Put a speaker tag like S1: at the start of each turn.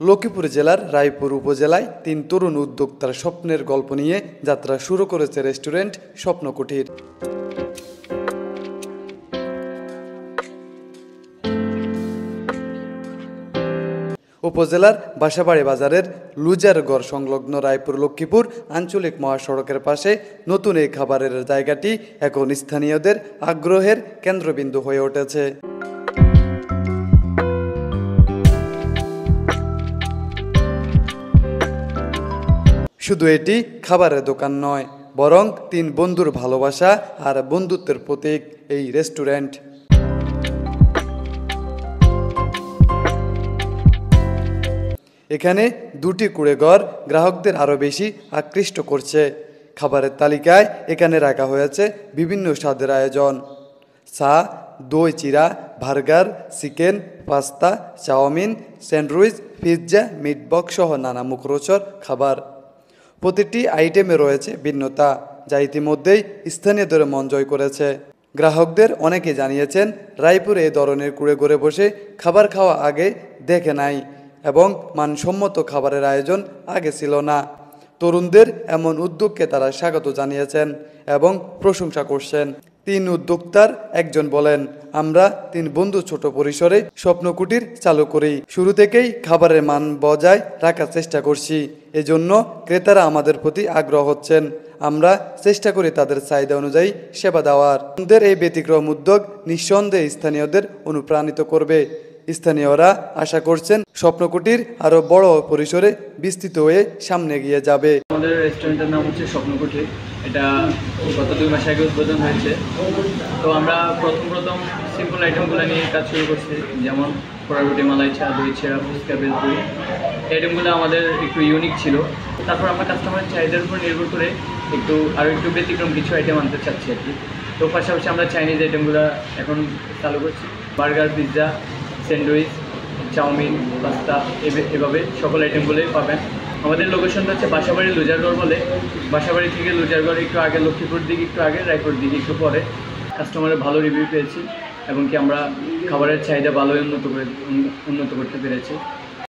S1: লক্ষ্মীপুর জেলার রায়পুর উপজেলায় ৩ তরুণ উদ্যোক্তার স্বপ্নের গল্প নিয়ে যাত্রা শুরু করেছে রেস্টুরেন্ট স্বপ্নকুটির। উপজেলার বাসাবাড়ি বাজারের লুজারগড় সংলগ্ন রায়পুর লক্ষ্মীপুর আঞ্চলিক মহাসড়কের পাশে নতুন এই খাবারের জায়গাটি এখন স্থানীয়দের আগ্রহের কেন্দ্রবিন্দু হয়ে উঠেছে। শুধু এটি খাবারের দোকান নয়, বরং ৩ বন্ধুর ভালোবাসা আর বন্ধুত্বের প্রতীক এই রেস্টুরেন্ট। এখানে 2টি কুঁড়েঘর গ্রাহকদের আরও বেশি আকৃষ্ট করছে। খাবারের তালিকায় এখানে রাখা হয়েছে বিভিন্ন স্বাদের আয়োজন: চা, দই চিরা, burger, chicken, pasta, chowmein, sandwich, pizza, meat box সহ নানা মুখরোচক খাবার। প্রতিটি আইটেমে রয়েছে ভিন্নতা, যা ইতিমধ্যেই স্থানীয়দের মন জয় করেছে। গ্রাহকদের অনেকে জানিয়েছেন, রায়পুরে এই ধরনের কুঁড়েঘরে বসে খাবার খাওয়া আগে দেখে নাই এবং মানসম্মত খাবারের আয়োজন আগে ছিল না। তরুণদের এমন উদ্যোগকে তারা স্বাগত জানিয়েছেন এবং প্রশংসা করছেন। 3 উদ্যোক্তার একজন বলেন, আমরা 3 বন্ধু ছোট পরিসরে স্বপ্নকুটির চালু করি। শুরু থেকেই খাবারের মান বজায় রাখার চেষ্টা করছি, এজন্য ক্রেতারা আমাদের প্রতি আগ্রহ হচ্ছেন। আমরা চেষ্টা করি তাদের চাহিদা অনুযায়ী সেবা দেওয়ার। আমাদের এই ব্যতিক্রম উদ্যোগ নিঃসন্দেহে স্থানীয়দের অনুপ্রাণিত করবে। স্থানীয়রা আশা করছেন স্বপ্নকুটির আরও বড় পরিসরে বিস্তৃত হয়ে সামনে এগিয়ে যাবে।
S2: আমাদের রেস্টুরেন্টের নাম হচ্ছে স্বপ্নকুটির। এটা গত 2 মাস আগে উদ্বোধন হয়েছে। তো আমরা প্রথম সিম্পল আইটেমগুলো নিয়ে কাজ শুরু করছি, যেমন পোড়ারুটি, মালাই চা, দই চিড়া, ফুচকা, বেলপুরি। এই আইটেমগুলো আমাদের একটু ইউনিক ছিল। তারপর আমরা কাস্টমারের চাহিদার উপর নির্ভর করে আরও একটু ব্যতিক্রম কিছু আইটেম আনতে চাচ্ছি আর কি। তো পাশাপাশি আমরা চাইনিজ আইটেমগুলো এখন চালু করছি: burger, pizza, sandwich, chowmein, pasta, এভাবে সকল আইটেমগুলোই পাবেন। আমাদের লোকেশনটা হচ্ছে বাসাবাড়ি লুজারগড় বলে। বাসাবাড়ি থেকে লুজারগড় একটু আগে, লক্ষ্মীপুর দিকে একটু আগে, রায়পুর দিকে একটু পরে। কাস্টমারের ভালো রিভিউ পেয়েছি এবং কি আমরা খাবারের চাহিদা ভালোই উন্নত করতে পেরেছি।